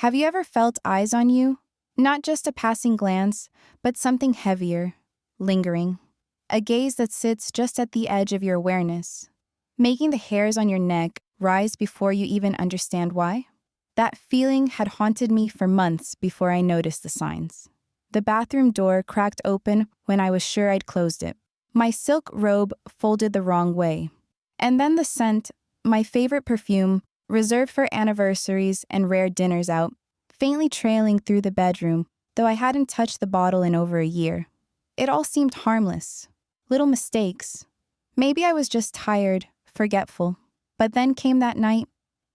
Have you ever felt eyes on you? Not just a passing glance, but something heavier, lingering. A gaze that sits just at the edge of your awareness, making the hairs on your neck rise before you even understand why? That feeling had haunted me for months before I noticed the signs. The bathroom door cracked open when I was sure I'd closed it. My silk robe folded the wrong way. And then the scent, my favorite perfume, reserved for anniversaries and rare dinners out, faintly trailing through the bedroom, though I hadn't touched the bottle in over a year. It all seemed harmless. Little mistakes. Maybe I was just tired, forgetful. But then came that night.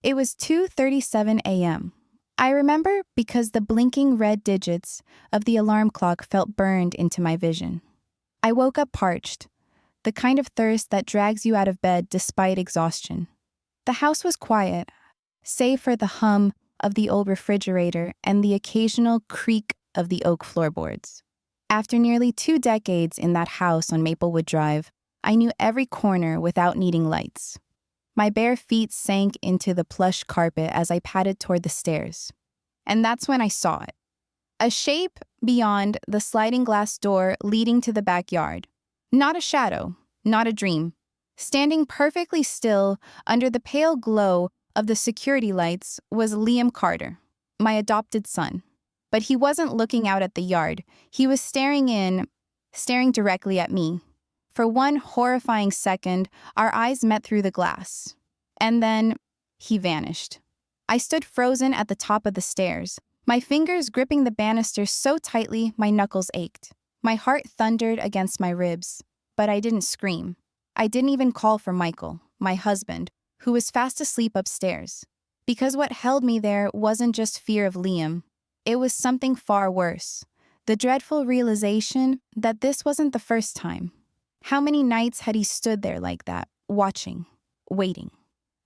It was 2:37 a.m. I remember because the blinking red digits of the alarm clock felt burned into my vision. I woke up parched, the kind of thirst that drags you out of bed despite exhaustion. The house was quiet, save for the hum of the old refrigerator and the occasional creak of the oak floorboards. After nearly 2 decades in that house on Maplewood Drive, I knew every corner without needing lights. My bare feet sank into the plush carpet as I padded toward the stairs. And that's when I saw it. A shape beyond the sliding glass door leading to the backyard. Not a shadow, not a dream. Standing perfectly still under the pale glow of the security lights was Liam Carter, my adopted son. But he wasn't looking out at the yard. He was staring directly at me. For one horrifying second, our eyes met through the glass. And then, he vanished. I stood frozen at the top of the stairs, my fingers gripping the banister so tightly my knuckles ached. My heart thundered against my ribs, but I didn't scream. I didn't even call for Michael, my husband, who was fast asleep upstairs. Because what held me there wasn't just fear of Liam. It was something far worse. The dreadful realization that this wasn't the first time. How many nights had he stood there like that, watching, waiting?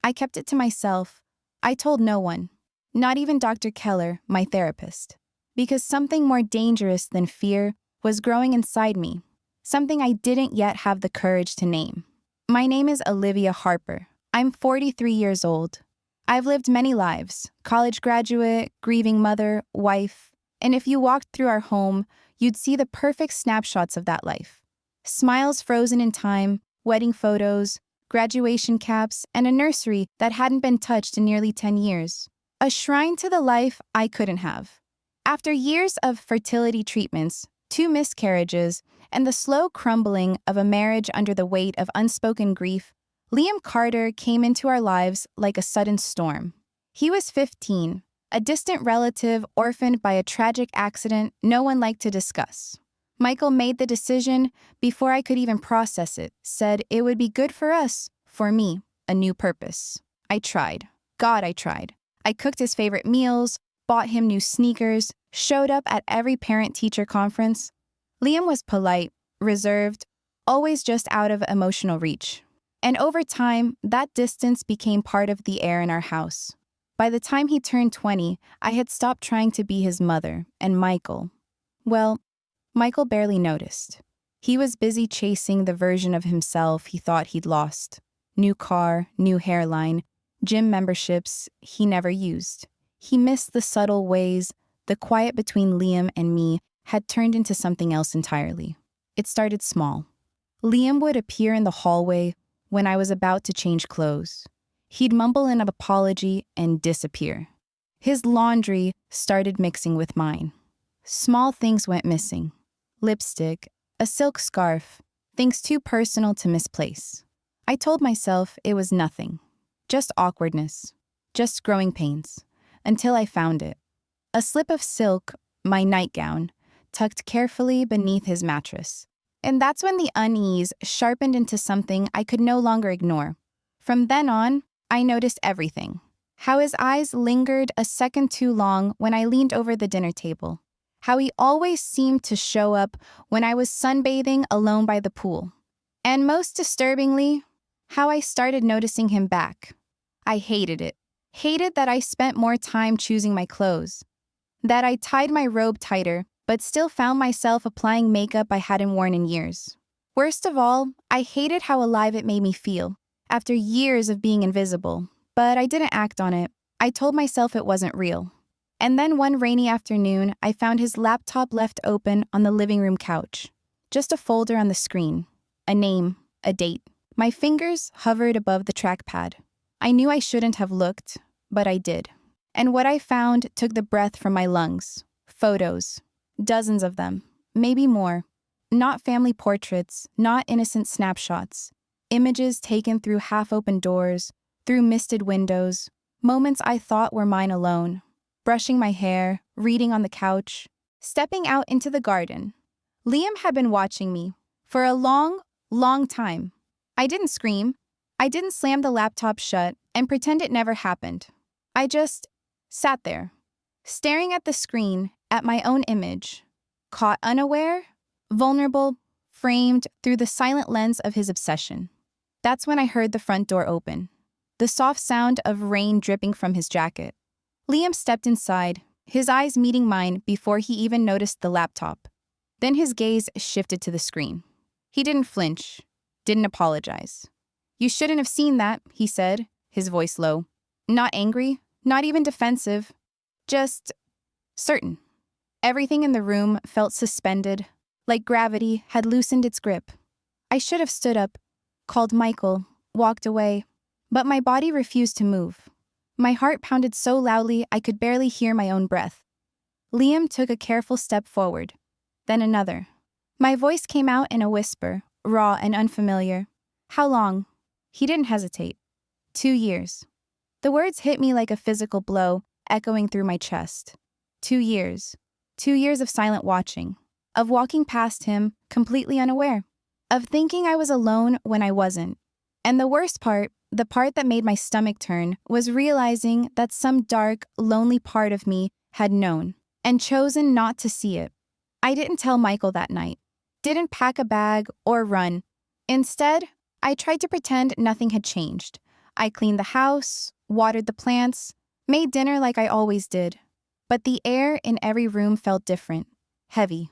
I kept it to myself. I told no one, not even Dr. Keller, my therapist, because something more dangerous than fear was growing inside me, something I didn't yet have the courage to name. My name is Olivia Harper. I'm 43 years old. I've lived many lives, college graduate, grieving mother, wife, and if you walked through our home, you'd see the perfect snapshots of that life. Smiles frozen in time, wedding photos, graduation caps, and a nursery that hadn't been touched in nearly 10 years. A shrine to the life I couldn't have. After years of fertility treatments, 2 miscarriages, and the slow crumbling of a marriage under the weight of unspoken grief, Liam Carter came into our lives like a sudden storm. He was 15, a distant relative orphaned by a tragic accident no one liked to discuss. Michael made the decision before I could even process it, said it would be good for us, for me, a new purpose. I tried. God, I tried. I cooked his favorite meals, bought him new sneakers, showed up at every parent-teacher conference. Liam was polite, reserved, always just out of emotional reach. And over time, that distance became part of the air in our house. By the time he turned 20, I had stopped trying to be his mother, and Michael barely noticed. He was busy chasing the version of himself he thought he'd lost. New car, new hairline, gym memberships he never used. He missed the subtle ways the quiet between Liam and me had turned into something else entirely. It started small. Liam would appear in the hallway when I was about to change clothes. He'd mumble an apology and disappear. His laundry started mixing with mine. Small things went missing. Lipstick, a silk scarf, things too personal to misplace. I told myself it was nothing. Just awkwardness. Just growing pains. Until I found it. A slip of silk, my nightgown, tucked carefully beneath his mattress. And that's when the unease sharpened into something I could no longer ignore. From then on, I noticed everything. How his eyes lingered a second too long when I leaned over the dinner table. How he always seemed to show up when I was sunbathing alone by the pool. And most disturbingly, how I started noticing him back. I hated it. Hated that I spent more time choosing my clothes. That I tied my robe tighter, but still found myself applying makeup I hadn't worn in years. Worst of all, I hated how alive it made me feel, after years of being invisible. But I didn't act on it. I told myself it wasn't real. And then one rainy afternoon, I found his laptop left open on the living room couch. Just a folder on the screen. A name, a date. My fingers hovered above the trackpad. I knew I shouldn't have looked, but I did. And what I found took the breath from my lungs. Photos. Dozens of them. Maybe more. Not family portraits, not innocent snapshots. Images taken through half-open doors, through misted windows. Moments I thought were mine alone. Brushing my hair, reading on the couch, stepping out into the garden. Liam had been watching me for a long, long time. I didn't scream. I didn't slam the laptop shut and pretend it never happened. I just sat there, staring at the screen, at my own image, caught unaware, vulnerable, framed through the silent lens of his obsession. That's when I heard the front door open, the soft sound of rain dripping from his jacket. Liam stepped inside, his eyes meeting mine before he even noticed the laptop. Then his gaze shifted to the screen. He didn't flinch, didn't apologize. "You shouldn't have seen that," he said, his voice low. Not angry, not even defensive, just certain. Everything in the room felt suspended, like gravity had loosened its grip. I should have stood up, called Michael, walked away, but my body refused to move. My heart pounded so loudly I could barely hear my own breath. Liam took a careful step forward, then another. My voice came out in a whisper, raw and unfamiliar. "How long?" He didn't hesitate. 2 years. The words hit me like a physical blow, echoing through my chest. 2 years. 2 years of silent watching. Of walking past him, completely unaware. Of thinking I was alone when I wasn't. And the worst part, the part that made my stomach turn, was realizing that some dark, lonely part of me had known, and chosen not to see it. I didn't tell Michael that night. Didn't pack a bag or run. Instead, I tried to pretend nothing had changed. I cleaned the house, watered the plants, made dinner like I always did. But the air in every room felt different. Heavy.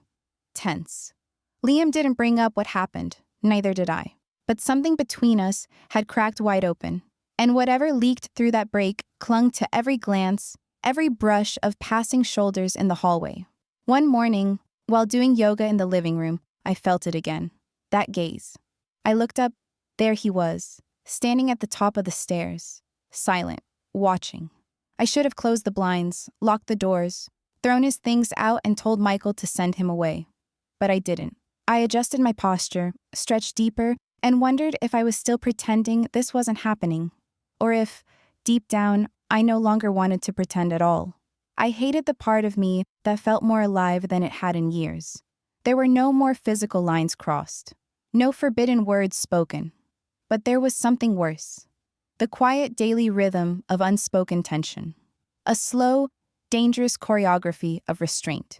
Tense. Liam didn't bring up what happened, neither did I. But something between us had cracked wide open, and whatever leaked through that break clung to every glance, every brush of passing shoulders in the hallway. One morning, while doing yoga in the living room, I felt it again. That gaze. I looked up. There he was, standing at the top of the stairs, silent, watching. I should have closed the blinds, locked the doors, thrown his things out and told Michael to send him away. But I didn't. I adjusted my posture, stretched deeper, and wondered if I was still pretending this wasn't happening, or if, deep down, I no longer wanted to pretend at all. I hated the part of me that felt more alive than it had in years. There were no more physical lines crossed, no forbidden words spoken. But there was something worse. The quiet daily rhythm of unspoken tension. A slow, dangerous choreography of restraint.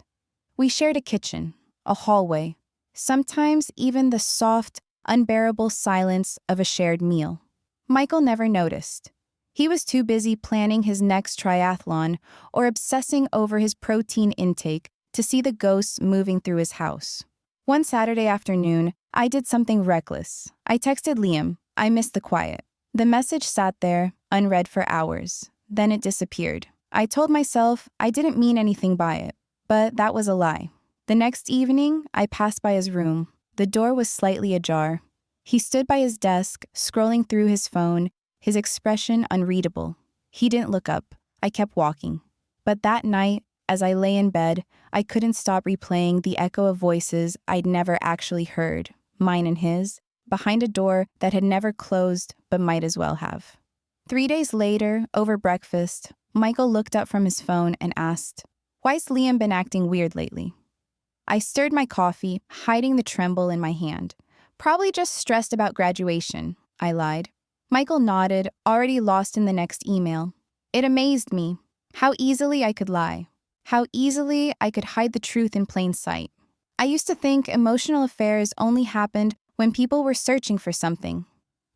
We shared a kitchen, a hallway, sometimes even the soft, unbearable silence of a shared meal. Michael never noticed. He was too busy planning his next triathlon or obsessing over his protein intake to see the ghosts moving through his house. One Saturday afternoon, I did something reckless. I texted Liam. I missed the quiet. The message sat there, unread for hours. Then it disappeared. I told myself I didn't mean anything by it, but that was a lie. The next evening, I passed by his room. The door was slightly ajar. He stood by his desk, scrolling through his phone, his expression unreadable. He didn't look up. I kept walking. But that night, as I lay in bed, I couldn't stop replaying the echo of voices I'd never actually heard, mine and his, behind a door that had never closed but might as well have. 3 days later, over breakfast, Michael looked up from his phone and asked, "Why's Liam been acting weird lately?" I stirred my coffee, hiding the tremble in my hand. "Probably just stressed about graduation," I lied. Michael nodded, already lost in the next email. It amazed me how easily I could lie, how easily I could hide the truth in plain sight. I used to think emotional affairs only happened when people were searching for something.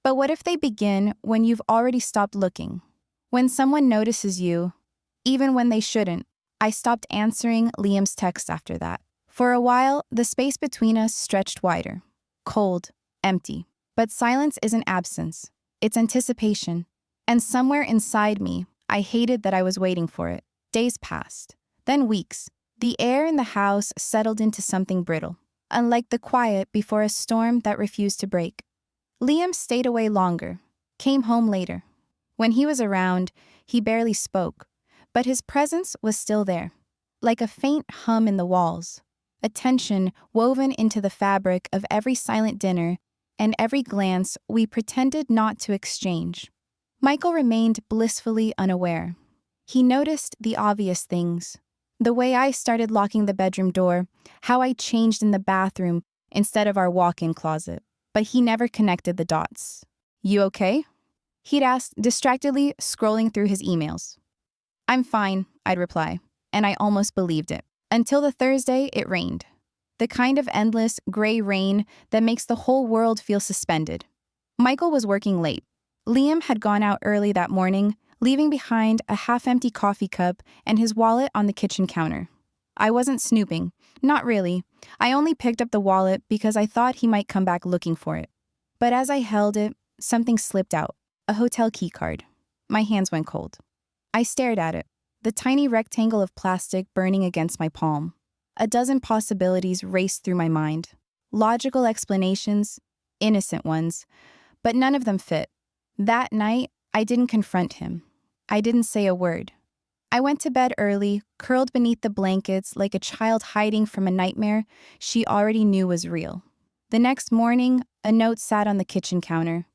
But what if they begin when you've already stopped looking? When someone notices you, even when they shouldn't? I stopped answering Liam's text after that. For a while, the space between us stretched wider. Cold, empty. But silence isn't absence. It's anticipation. And somewhere inside me, I hated that I was waiting for it. Days passed, then weeks. The air in the house settled into something brittle, unlike the quiet before a storm that refused to break. Liam stayed away longer, came home later. When he was around, he barely spoke, but his presence was still there, like a faint hum in the walls, a tension woven into the fabric of every silent dinner and every glance we pretended not to exchange. Michael remained blissfully unaware. He noticed the obvious things, the way I started locking the bedroom door, how I changed in the bathroom instead of our walk-in closet, but he never connected the dots. "You okay?" he'd ask, distractedly scrolling through his emails. "I'm fine," I'd reply, and I almost believed it. Until the Thursday it rained. The kind of endless, gray rain that makes the whole world feel suspended. Michael was working late. Liam had gone out early that morning, leaving behind a half-empty coffee cup and his wallet on the kitchen counter. I wasn't snooping. Not really. I only picked up the wallet because I thought he might come back looking for it. But as I held it, something slipped out. A hotel keycard. My hands went cold. I stared at it, the tiny rectangle of plastic burning against my palm. A dozen possibilities raced through my mind. Logical explanations, innocent ones, but none of them fit. That night, I didn't confront him. I didn't say a word. I went to bed early, curled beneath the blankets like a child hiding from a nightmare she already knew was real. The next morning, a note sat on the kitchen counter.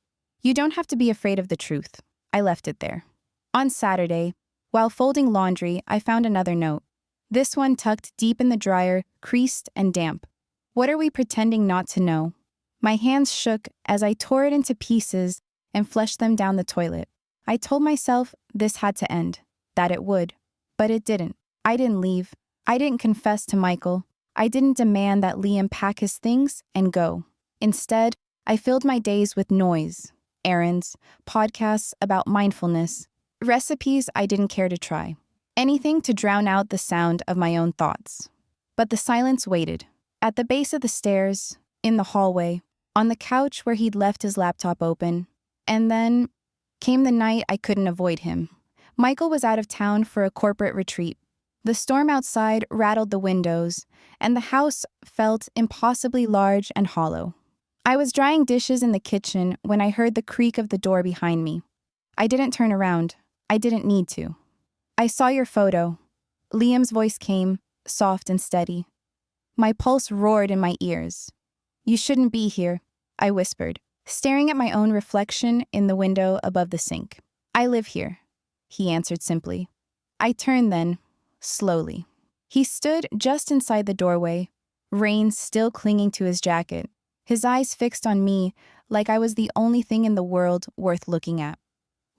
"You don't have to be afraid of the truth." I left it there. On Saturday, while folding laundry, I found another note. This one tucked deep in the dryer, creased and damp. "What are we pretending not to know?" My hands shook as I tore it into pieces and flushed them down the toilet. I told myself this had to end, that it would. But it didn't. I didn't leave. I didn't confess to Michael. I didn't demand that Liam pack his things and go. Instead, I filled my days with noise, errands, podcasts about mindfulness, recipes I didn't care to try. Anything to drown out the sound of my own thoughts. But the silence waited. At the base of the stairs, in the hallway, on the couch where he'd left his laptop open. And then came the night I couldn't avoid him. Michael was out of town for a corporate retreat. The storm outside rattled the windows, and the house felt impossibly large and hollow. I was drying dishes in the kitchen when I heard the creak of the door behind me. I didn't turn around. I didn't need to. "I saw your photo." Liam's voice came, soft and steady. My pulse roared in my ears. "You shouldn't be here," I whispered, staring at my own reflection in the window above the sink. "I live here," he answered simply. I turned then, slowly. He stood just inside the doorway, rain still clinging to his jacket, his eyes fixed on me like I was the only thing in the world worth looking at.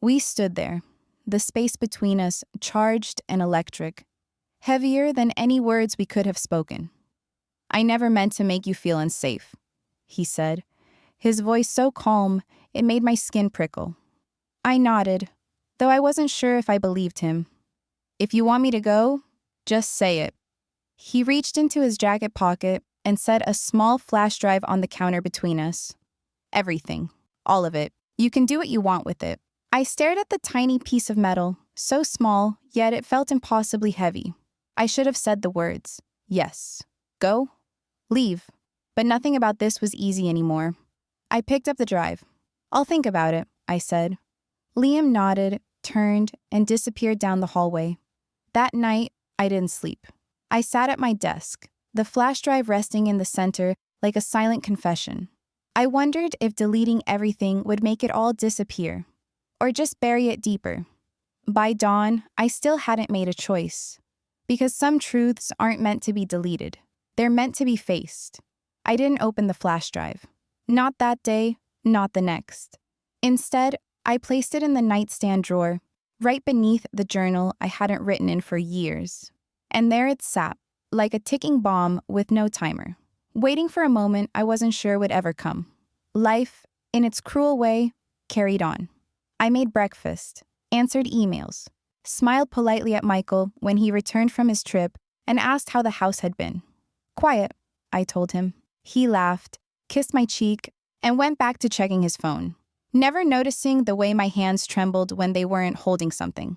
We stood there, the space between us charged and electric, heavier than any words we could have spoken. "I never meant to make you feel unsafe," he said, his voice so calm it made my skin prickle. I nodded, though I wasn't sure if I believed him. "If you want me to go, just say it." He reached into his jacket pocket and set a small flash drive on the counter between us. "Everything. All of it. You can do what you want with it." I stared at the tiny piece of metal, so small, yet it felt impossibly heavy. I should have said the words. Yes. Go? Leave. But nothing about this was easy anymore. I picked up the drive. "I'll think about it," I said. Liam nodded, turned, and disappeared down the hallway. That night, I didn't sleep. I sat at my desk, the flash drive resting in the center like a silent confession. I wondered if deleting everything would make it all disappear, or just bury it deeper. By dawn, I still hadn't made a choice, because some truths aren't meant to be deleted. They're meant to be faced. I didn't open the flash drive. Not that day, not the next. Instead, I placed it in the nightstand drawer, right beneath the journal I hadn't written in for years. And there it sat, like a ticking bomb with no timer, waiting for a moment I wasn't sure would ever come. Life, in its cruel way, carried on. I made breakfast, answered emails, smiled politely at Michael when he returned from his trip, and asked how the house had been. "Quiet," I told him. He laughed, kissed my cheek, and went back to checking his phone, never noticing the way my hands trembled when they weren't holding something.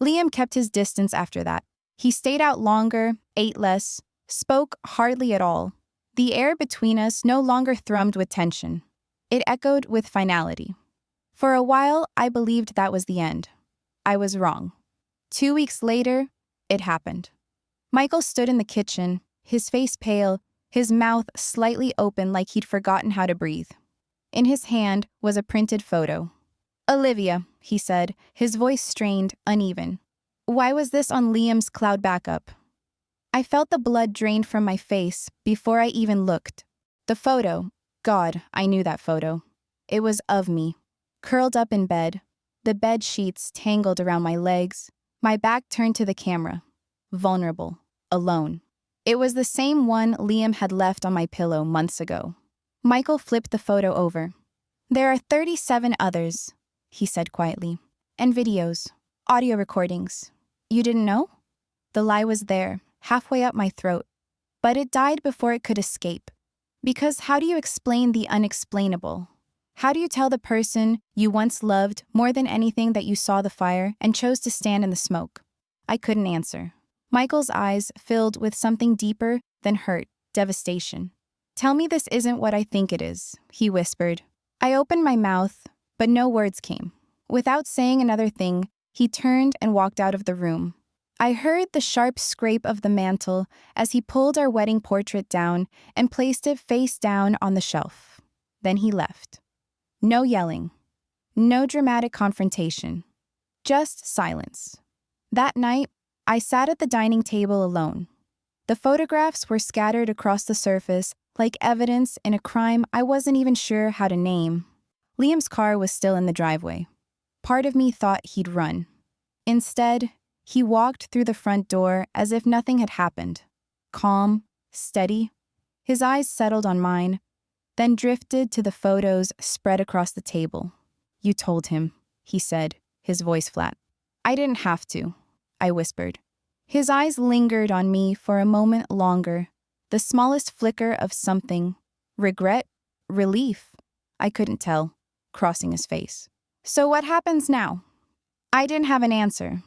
Liam kept his distance after that. He stayed out longer, ate less, spoke hardly at all. The air between us no longer thrummed with tension. It echoed with finality. For a while, I believed that was the end. I was wrong. 2 weeks later, it happened. Michael stood in the kitchen, his face pale, his mouth slightly open like he'd forgotten how to breathe. In his hand was a printed photo. "Olivia," he said, his voice strained, uneven. "Why was this on Liam's cloud backup?" I felt the blood drain from my face before I even looked. The photo, God, I knew that photo. It was of me, curled up in bed, the bed sheets tangled around my legs, my back turned to the camera, vulnerable, alone. It was the same one Liam had left on my pillow months ago. Michael flipped the photo over. "There are 37 others," he said quietly, "and videos, audio recordings. You didn't know?" The lie was there, halfway up my throat, but it died before it could escape. Because how do you explain the unexplainable? How do you tell the person you once loved more than anything that you saw the fire and chose to stand in the smoke? I couldn't answer. Michael's eyes filled with something deeper than hurt, devastation. "Tell me this isn't what I think it is," he whispered. I opened my mouth, but no words came. Without saying another thing, he turned and walked out of the room. I heard the sharp scrape of the mantle as he pulled our wedding portrait down and placed it face down on the shelf. Then he left. No yelling. No dramatic confrontation. Just silence. That night, I sat at the dining table alone. The photographs were scattered across the surface like evidence in a crime I wasn't even sure how to name. Liam's car was still in the driveway. Part of me thought he'd run. Instead, he walked through the front door as if nothing had happened. Calm, steady. His eyes settled on mine, then drifted to the photos spread across the table. "You told him," he said, his voice flat. "I didn't have to," I whispered. His eyes lingered on me for a moment longer, the smallest flicker of something. Regret? Relief? I couldn't tell, crossing his face. "So what happens now?" I didn't have an answer.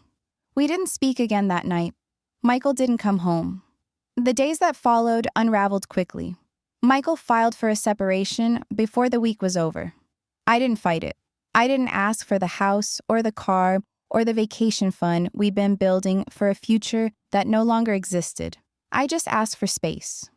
We didn't speak again that night. Michael didn't come home. The days that followed unraveled quickly. Michael filed for a separation before the week was over. I didn't fight it. I didn't ask for the house or the car or the vacation fund we'd been building for a future that no longer existed. I just asked for space.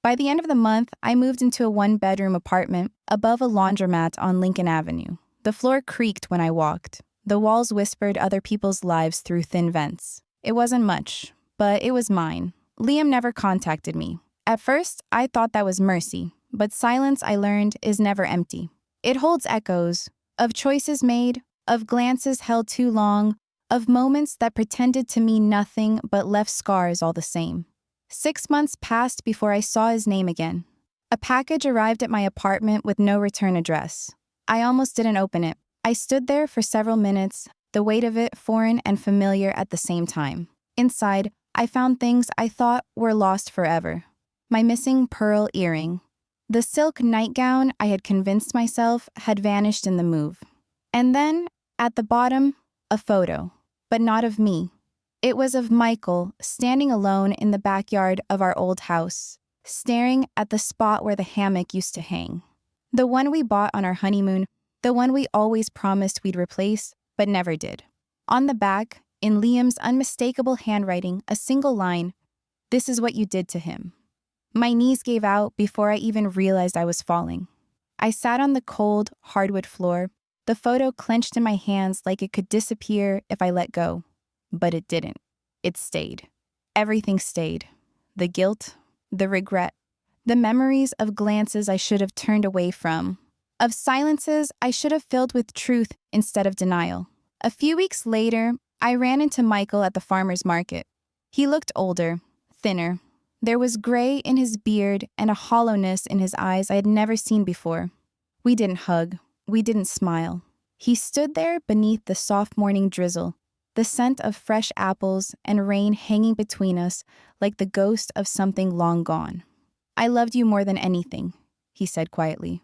By the end of the month, I moved into a one-bedroom apartment above a laundromat on Lincoln Avenue. The floor creaked when I walked. The walls whispered other people's lives through thin vents. It wasn't much, but it was mine. Liam never contacted me. At first, I thought that was mercy, but silence, I learned, is never empty. It holds echoes of choices made, of glances held too long, of moments that pretended to mean nothing but left scars all the same. 6 months passed before I saw his name again. A package arrived at my apartment with no return address. I almost didn't open it. I stood there for several minutes, the weight of it foreign and familiar at the same time. Inside, I found things I thought were lost forever. My missing pearl earring. The silk nightgown I had convinced myself had vanished in the move. And then, at the bottom, a photo, but not of me. It was of Michael standing alone in the backyard of our old house, staring at the spot where the hammock used to hang. The one we bought on our honeymoon, the one we always promised we'd replace, but never did. On the back, in Liam's unmistakable handwriting, a single line, "This is what you did to him." My knees gave out before I even realized I was falling. I sat on the cold, hardwood floor, the photo clenched in my hands like it could disappear if I let go. But it didn't. It stayed. Everything stayed. The guilt, the regret, the memories of glances I should have turned away from, of silences I should have filled with truth instead of denial. A few weeks later, I ran into Michael at the farmer's market. He looked older, thinner. There was gray in his beard and a hollowness in his eyes I had never seen before. We didn't hug. We didn't smile. He stood there beneath the soft morning drizzle, the scent of fresh apples and rain hanging between us like the ghost of something long gone. "I loved you more than anything," he said quietly.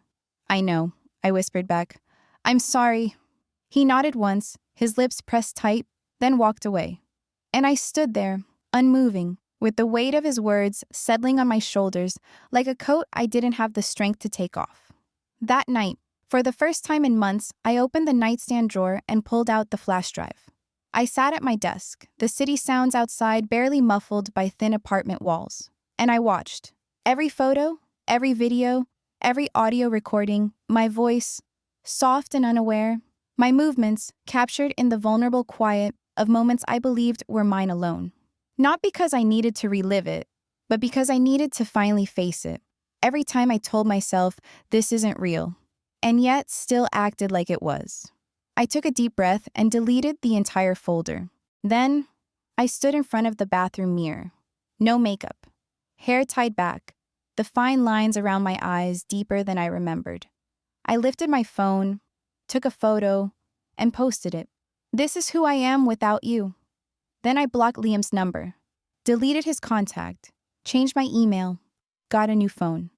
"I know," I whispered back. "I'm sorry." He nodded once, his lips pressed tight, then walked away. And I stood there, unmoving, with the weight of his words settling on my shoulders like a coat I didn't have the strength to take off. That night, for the first time in months, I opened the nightstand drawer and pulled out the flash drive. I sat at my desk, the city sounds outside barely muffled by thin apartment walls. And I watched. Every photo, every video, every audio recording, my voice, soft and unaware, my movements captured in the vulnerable quiet of moments I believed were mine alone. Not because I needed to relive it, but because I needed to finally face it. Every time I told myself this isn't real, and yet still acted like it was. I took a deep breath and deleted the entire folder. Then, I stood in front of the bathroom mirror. No makeup. Hair tied back. The fine lines around my eyes deeper than I remembered. I lifted my phone, took a photo, and posted it. This is who I am without you. Then I blocked Liam's number, deleted his contact, changed my email, got a new phone.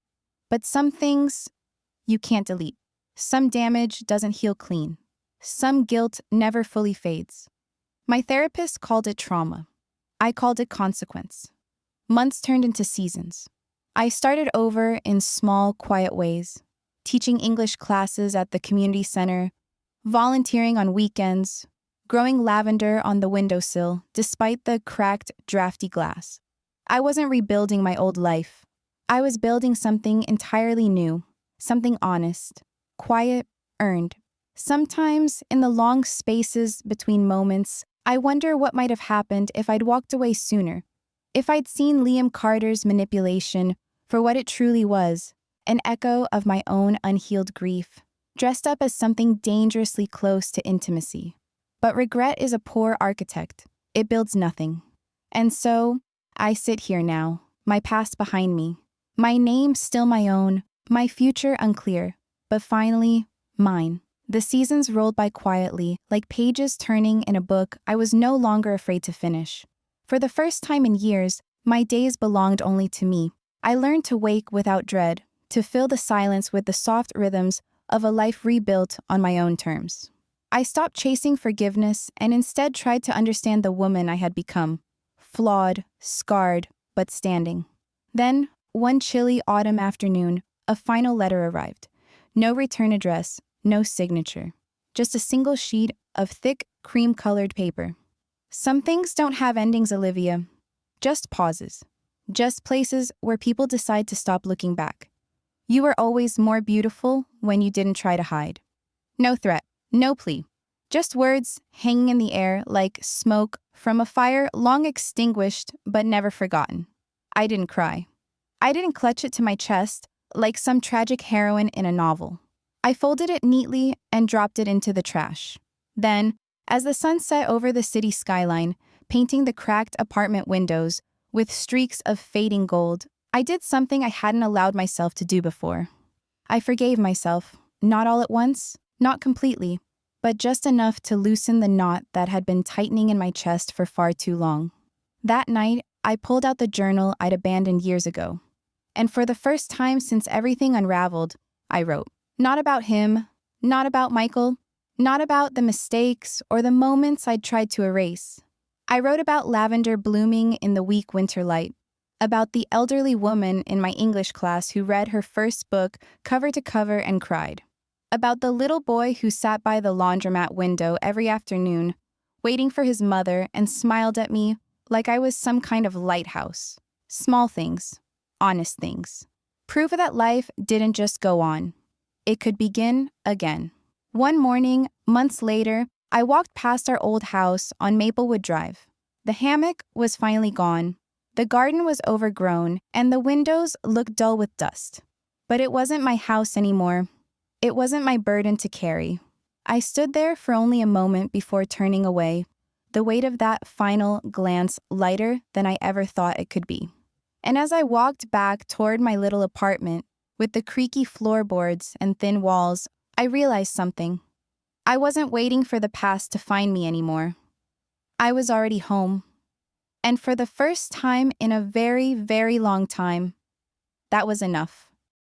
But some things you can't delete. Some damage doesn't heal clean. Some guilt never fully fades. My therapist called it trauma. I called it consequence. Months turned into seasons. I started over in small, quiet ways, teaching English classes at the community center, volunteering on weekends, growing lavender on the windowsill despite the cracked, drafty glass. I wasn't rebuilding my old life. I was building something entirely new, something honest, quiet, earned. Sometimes, in the long spaces between moments, I wonder what might have happened if I'd walked away sooner. If I'd seen Liam Carter's manipulation for what it truly was, an echo of my own unhealed grief, dressed up as something dangerously close to intimacy. But regret is a poor architect. It builds nothing. And so, I sit here now, my past behind me, my name still my own, my future unclear, but finally, mine. The seasons rolled by quietly, like pages turning in a book I was no longer afraid to finish. For the first time in years, my days belonged only to me. I learned to wake without dread, to fill the silence with the soft rhythms of a life rebuilt on my own terms. I stopped chasing forgiveness and instead tried to understand the woman I had become. Flawed, scarred, but standing. Then, one chilly autumn afternoon, a final letter arrived. No return address, no signature. Just a single sheet of thick, cream-colored paper. Some things don't have endings, Olivia. Just pauses. Just places where people decide to stop looking back. You were always more beautiful when you didn't try to hide. No threat, no plea. Just words hanging in the air like smoke from a fire long extinguished but never forgotten. I didn't cry. I didn't clutch it to my chest like some tragic heroine in a novel. I folded it neatly and dropped it into the trash. Then, as the sun set over the city skyline, painting the cracked apartment windows with streaks of fading gold, I did something I hadn't allowed myself to do before. I forgave myself, not all at once, not completely, but just enough to loosen the knot that had been tightening in my chest for far too long. That night, I pulled out the journal I'd abandoned years ago. And for the first time since everything unraveled, I wrote. Not about him, not about Michael, not about the mistakes or the moments I'd tried to erase. I wrote about lavender blooming in the weak winter light, about the elderly woman in my English class who read her first book cover to cover and cried, about the little boy who sat by the laundromat window every afternoon, waiting for his mother and smiled at me like I was some kind of lighthouse. Small things, honest things. Proof that life didn't just go on. It could begin again. One morning, months later, I walked past our old house on Maplewood Drive. The hammock was finally gone. The garden was overgrown, and the windows looked dull with dust. But it wasn't my house anymore. It wasn't my burden to carry. I stood there for only a moment before turning away, the weight of that final glance lighter than I ever thought it could be. And as I walked back toward my little apartment, with the creaky floorboards and thin walls, I realized something. I wasn't waiting for the past to find me anymore. I was already home. And for the first time in a very, very long time, that was enough.